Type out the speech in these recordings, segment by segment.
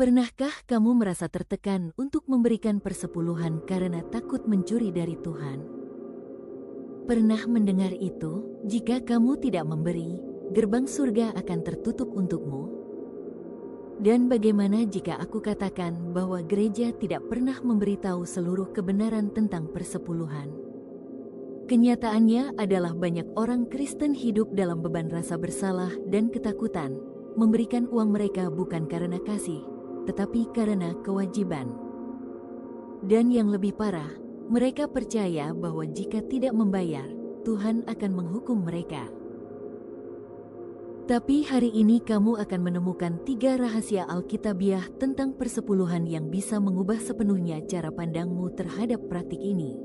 Pernahkah kamu merasa tertekan untuk memberikan persepuluhan karena takut mencuri dari Tuhan? Pernah mendengar itu? Jika kamu tidak memberi, gerbang surga akan tertutup untukmu. Dan bagaimana jika aku katakan bahwa gereja tidak pernah memberitahu seluruh kebenaran tentang persepuluhan? Kenyataannya adalah banyak orang Kristen hidup dalam beban rasa bersalah dan ketakutan, memberikan uang mereka bukan karena kasih, tetapi karena kewajiban. Dan yang lebih parah, mereka percaya bahwa jika tidak membayar, Tuhan akan menghukum mereka. Tapi hari ini kamu akan menemukan 3 rahasia Alkitabiah tentang persepuluhan yang bisa mengubah sepenuhnya cara pandangmu terhadap praktik ini.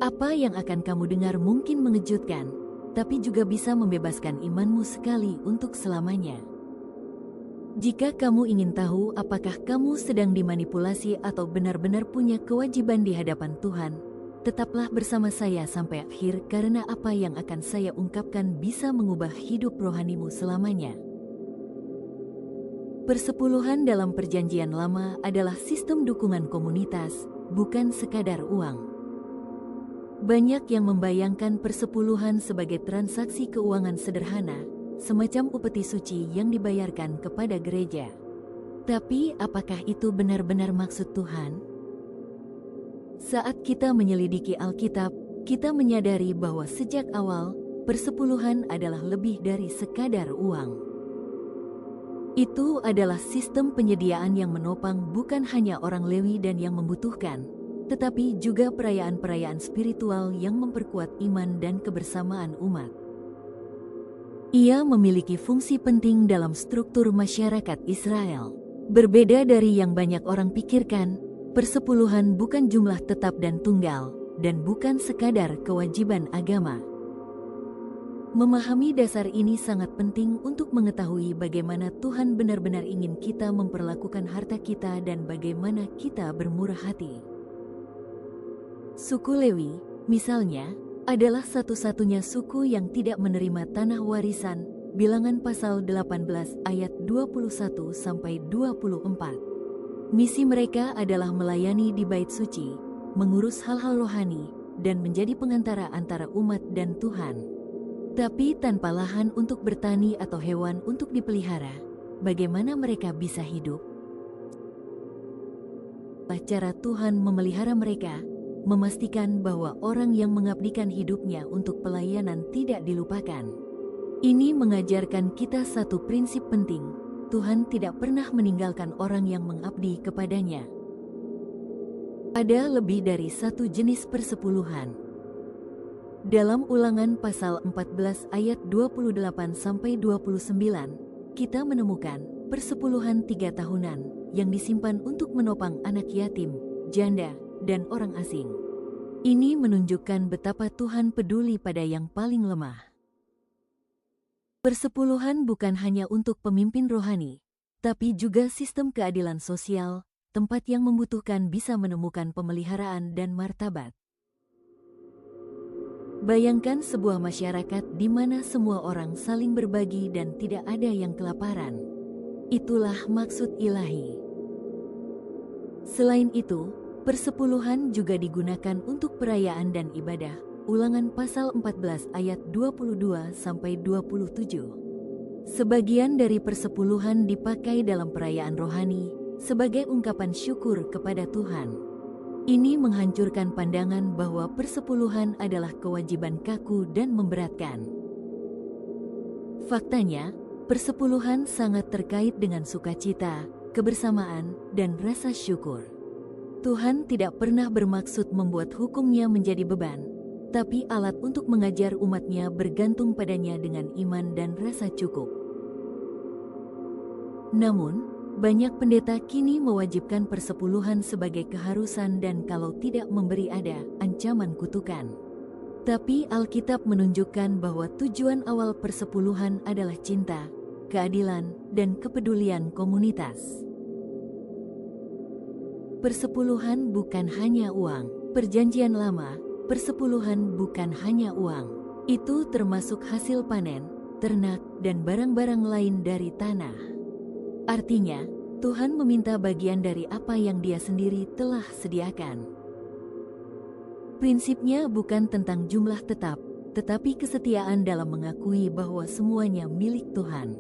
Apa yang akan kamu dengar mungkin mengejutkan, tapi juga bisa membebaskan imanmu sekali untuk selamanya. Jika kamu ingin tahu apakah kamu sedang dimanipulasi atau benar-benar punya kewajiban di hadapan Tuhan, tetaplah bersama saya sampai akhir karena apa yang akan saya ungkapkan bisa mengubah hidup rohanimu selamanya. Persepuluhan dalam Perjanjian Lama adalah sistem dukungan komunitas, bukan sekadar uang. Banyak yang membayangkan persepuluhan sebagai transaksi keuangan sederhana, semacam upeti suci yang dibayarkan kepada gereja. Tapi apakah itu benar-benar maksud Tuhan? Saat kita menyelidiki Alkitab, kita menyadari bahwa sejak awal, persepuluhan adalah lebih dari sekadar uang. Itu adalah sistem penyediaan yang menopang bukan hanya orang Lewi dan yang membutuhkan, tetapi juga perayaan-perayaan spiritual yang memperkuat iman dan kebersamaan umat. Ia memiliki fungsi penting dalam struktur masyarakat Israel. Berbeda dari yang banyak orang pikirkan, persepuluhan bukan jumlah tetap dan tunggal, dan bukan sekadar kewajiban agama. Memahami dasar ini sangat penting untuk mengetahui bagaimana Tuhan benar-benar ingin kita memperlakukan harta kita dan bagaimana kita bermurah hati. Suku Lewi, misalnya, adalah satu-satunya suku yang tidak menerima tanah warisan, Bilangan pasal 18 ayat 21-24. Misi mereka adalah melayani di bait suci, mengurus hal-hal rohani, dan menjadi pengantara antara umat dan Tuhan. Tapi tanpa lahan untuk bertani atau hewan untuk dipelihara, bagaimana mereka bisa hidup? Cara Tuhan memelihara mereka, memastikan bahwa orang yang mengabdikan hidupnya untuk pelayanan tidak dilupakan. Ini mengajarkan kita satu prinsip penting: Tuhan tidak pernah meninggalkan orang yang mengabdi kepadanya. Ada lebih dari satu jenis persepuluhan. Dalam Ulangan pasal 14 ayat 28-29, kita menemukan persepuluhan 3 tahunan yang disimpan untuk menopang anak yatim, janda, dan orang asing. Ini menunjukkan betapa Tuhan peduli pada yang paling lemah. Persepuluhan bukan hanya untuk pemimpin rohani, tapi juga sistem keadilan sosial, tempat yang membutuhkan bisa menemukan pemeliharaan dan martabat. Bayangkan sebuah masyarakat di mana semua orang saling berbagi dan tidak ada yang kelaparan. Itulah maksud ilahi. Selain itu, persepuluhan juga digunakan untuk perayaan dan ibadah. Ulangan pasal 14 ayat 22-27. Sebagian dari persepuluhan dipakai dalam perayaan rohani sebagai ungkapan syukur kepada Tuhan. Ini menghancurkan pandangan bahwa persepuluhan adalah kewajiban kaku dan memberatkan. Faktanya, persepuluhan sangat terkait dengan sukacita, kebersamaan, dan rasa syukur. Tuhan tidak pernah bermaksud membuat hukumnya menjadi beban, tapi alat untuk mengajar umatnya bergantung padanya dengan iman dan rasa cukup. Namun, banyak pendeta kini mewajibkan persepuluhan sebagai keharusan dan kalau tidak memberi ada ancaman kutukan. Tapi Alkitab menunjukkan bahwa tujuan awal persepuluhan adalah cinta, keadilan, dan kepedulian komunitas. Persepuluhan bukan hanya uang. Perjanjian Lama, persepuluhan bukan hanya uang. Itu termasuk hasil panen, ternak, dan barang-barang lain dari tanah. Artinya, Tuhan meminta bagian dari apa yang Dia sendiri telah sediakan. Prinsipnya bukan tentang jumlah tetap, tetapi kesetiaan dalam mengakui bahwa semuanya milik Tuhan.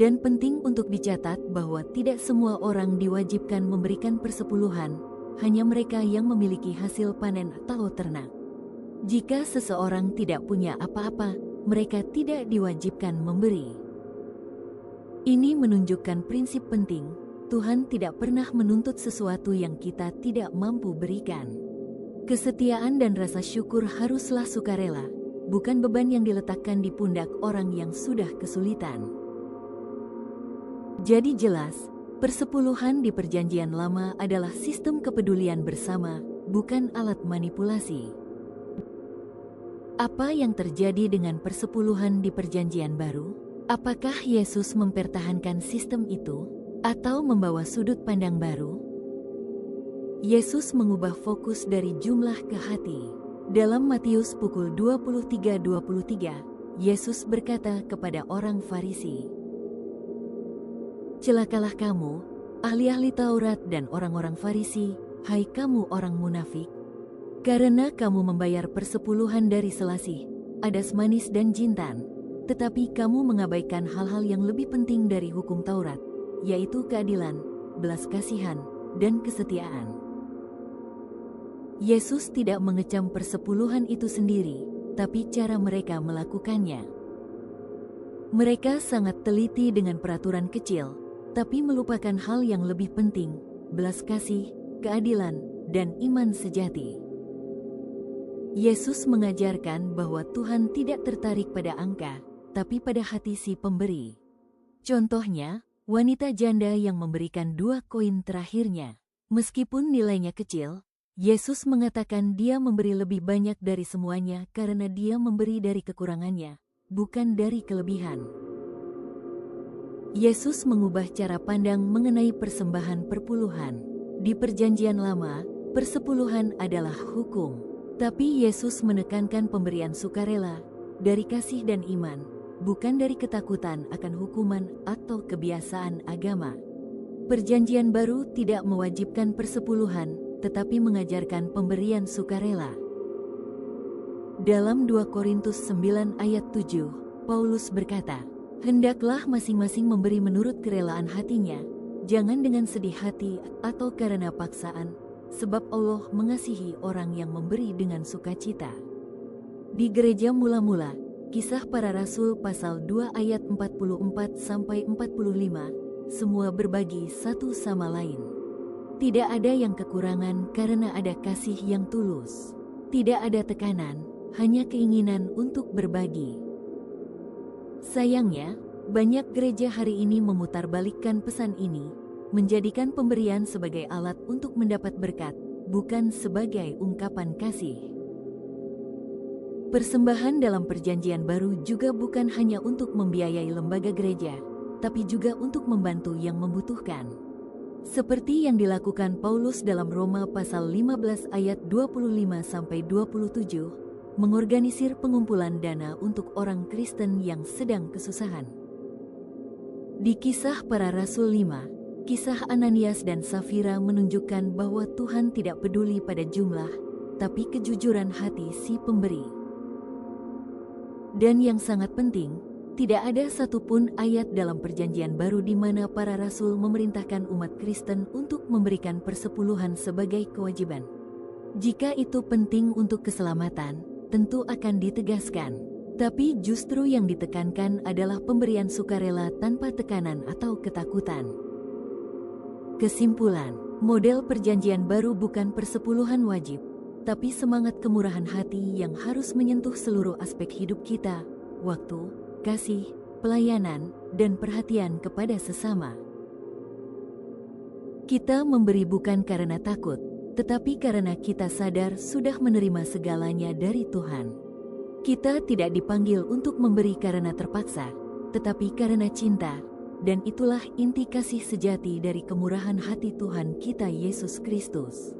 Dan penting untuk dicatat bahwa tidak semua orang diwajibkan memberikan persepuluhan, hanya mereka yang memiliki hasil panen atau ternak. Jika seseorang tidak punya apa-apa, mereka tidak diwajibkan memberi. Ini menunjukkan prinsip penting, Tuhan tidak pernah menuntut sesuatu yang kita tidak mampu berikan. Kesetiaan dan rasa syukur haruslah sukarela, bukan beban yang diletakkan di pundak orang yang sudah kesulitan. Jadi jelas, persepuluhan di Perjanjian Lama adalah sistem kepedulian bersama, bukan alat manipulasi. Apa yang terjadi dengan persepuluhan di Perjanjian Baru? Apakah Yesus mempertahankan sistem itu, atau membawa sudut pandang baru? Yesus mengubah fokus dari jumlah ke hati. Dalam Matius pukul 23:23, Yesus berkata kepada orang Farisi, "Celakalah kamu, ahli-ahli Taurat dan orang-orang Farisi, hai kamu orang munafik, karena kamu membayar persepuluhan dari selasih, adas manis dan jintan, tetapi kamu mengabaikan hal-hal yang lebih penting dari hukum Taurat, yaitu keadilan, belas kasihan, dan kesetiaan." Yesus tidak mengecam persepuluhan itu sendiri, tapi cara mereka melakukannya. Mereka sangat teliti dengan peraturan kecil, tapi melupakan hal yang lebih penting, belas kasih, keadilan, dan iman sejati. Yesus mengajarkan bahwa Tuhan tidak tertarik pada angka, tapi pada hati si pemberi. Contohnya, wanita janda yang memberikan 2 koin terakhirnya. Meskipun nilainya kecil, Yesus mengatakan dia memberi lebih banyak dari semuanya karena dia memberi dari kekurangannya, bukan dari kelebihan. Yesus mengubah cara pandang mengenai persembahan perpuluhan. Di Perjanjian Lama, persepuluhan adalah hukum. Tapi Yesus menekankan pemberian sukarela, dari kasih dan iman, bukan dari ketakutan akan hukuman atau kebiasaan agama. Perjanjian Baru tidak mewajibkan persepuluhan, tetapi mengajarkan pemberian sukarela. Dalam 2 Korintus 9 ayat 7, Paulus berkata, "Hendaklah masing-masing memberi menurut kerelaan hatinya, jangan dengan sedih hati atau karena paksaan, sebab Allah mengasihi orang yang memberi dengan sukacita." Di gereja mula-mula, Kisah Para Rasul pasal 2 ayat 44-45, semua berbagi satu sama lain. Tidak ada yang kekurangan karena ada kasih yang tulus. Tidak ada tekanan, hanya keinginan untuk berbagi. Sayangnya, banyak gereja hari ini memutarbalikkan pesan ini, menjadikan pemberian sebagai alat untuk mendapat berkat, bukan sebagai ungkapan kasih. Persembahan dalam Perjanjian Baru juga bukan hanya untuk membiayai lembaga gereja, tapi juga untuk membantu yang membutuhkan. Seperti yang dilakukan Paulus dalam Roma pasal 15 ayat 25-27, mengorganisir pengumpulan dana untuk orang Kristen yang sedang kesusahan. Di Kisah Para Rasul 5, kisah Ananias dan Safira menunjukkan bahwa Tuhan tidak peduli pada jumlah, tapi kejujuran hati si pemberi. Dan yang sangat penting, tidak ada satupun ayat dalam Perjanjian Baru di mana para rasul memerintahkan umat Kristen untuk memberikan persepuluhan sebagai kewajiban. Jika itu penting untuk keselamatan, tentu akan ditegaskan. Tapi justru yang ditekankan adalah pemberian sukarela tanpa tekanan atau ketakutan. Kesimpulan, model Perjanjian Baru bukan persepuluhan wajib, tapi semangat kemurahan hati yang harus menyentuh seluruh aspek hidup kita, waktu, kasih, pelayanan, dan perhatian kepada sesama. Kita memberi bukan karena takut, tetapi karena kita sadar sudah menerima segalanya dari Tuhan. Kita tidak dipanggil untuk memberi karena terpaksa, tetapi karena cinta, dan itulah inti kasih sejati dari kemurahan hati Tuhan kita Yesus Kristus.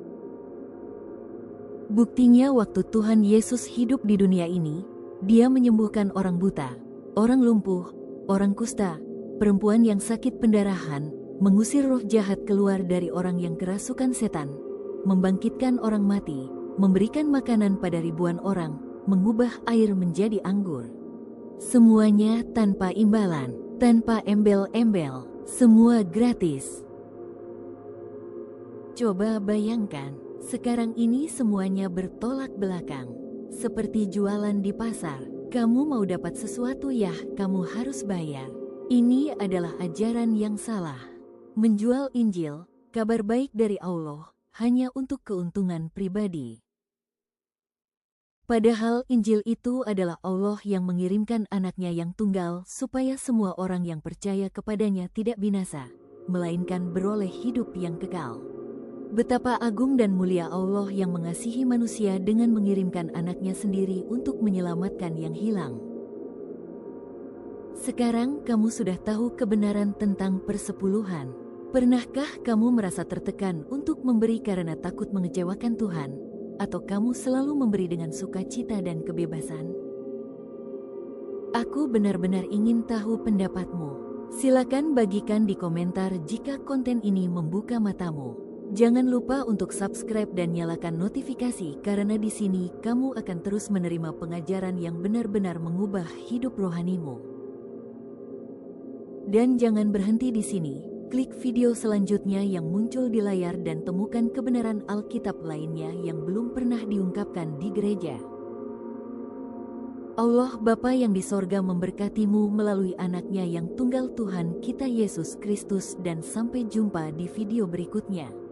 Buktinya waktu Tuhan Yesus hidup di dunia ini, Dia menyembuhkan orang buta, orang lumpuh, orang kusta, perempuan yang sakit pendarahan, mengusir roh jahat keluar dari orang yang kerasukan setan, membangkitkan orang mati, memberikan makanan pada ribuan orang, mengubah air menjadi anggur. Semuanya tanpa imbalan, tanpa embel-embel, semua gratis. Coba bayangkan, sekarang ini semuanya bertolak belakang. Seperti jualan di pasar, kamu mau dapat sesuatu ya, kamu harus bayar. Ini adalah ajaran yang salah. Menjual Injil, kabar baik dari Allah, hanya untuk keuntungan pribadi. Padahal Injil itu adalah Allah yang mengirimkan anaknya yang tunggal supaya semua orang yang percaya kepadanya tidak binasa, melainkan beroleh hidup yang kekal. Betapa agung dan mulia Allah yang mengasihi manusia dengan mengirimkan anaknya sendiri untuk menyelamatkan yang hilang. Sekarang kamu sudah tahu kebenaran tentang persepuluhan. Pernahkah kamu merasa tertekan untuk memberi karena takut mengecewakan Tuhan? Atau kamu selalu memberi dengan sukacita dan kebebasan? Aku benar-benar ingin tahu pendapatmu. Silakan bagikan di komentar jika konten ini membuka matamu. Jangan lupa untuk subscribe dan nyalakan notifikasi karena di sini kamu akan terus menerima pengajaran yang benar-benar mengubah hidup rohanimu. Dan jangan berhenti di sini, klik video selanjutnya yang muncul di layar dan temukan kebenaran Alkitab lainnya yang belum pernah diungkapkan di gereja. Allah Bapa yang di sorga memberkatimu melalui anaknya yang tunggal Tuhan kita Yesus Kristus dan sampai jumpa di video berikutnya.